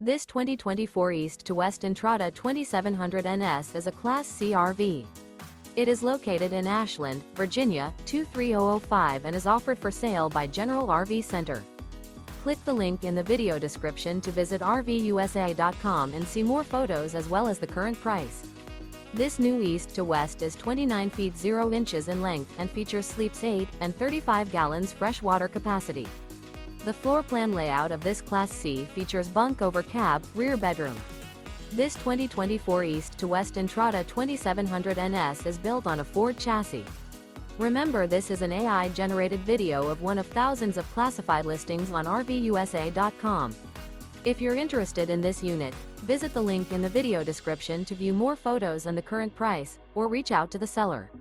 This 2024 East to West Entrada 2700 NS is a Class C RV. It is located in Ashland, Virginia, 23005 and is offered for sale by General RV Center. Click the link in the video description to visit RVUSA.com and see more photos as well as the current price. This new East to West is 29 feet 0 inches in length and features sleeps 8 and 35 gallons fresh water capacity. The floor plan layout of this Class C features bunk over cab, rear bedroom. This 2024 East to West Entrada 2700 NS is built on a Ford chassis. Remember, this is an AI-generated video of one of thousands of classified listings on RVUSA.com. If you're interested in this unit, visit the link in the video description to view more photos and the current price, or reach out to the seller.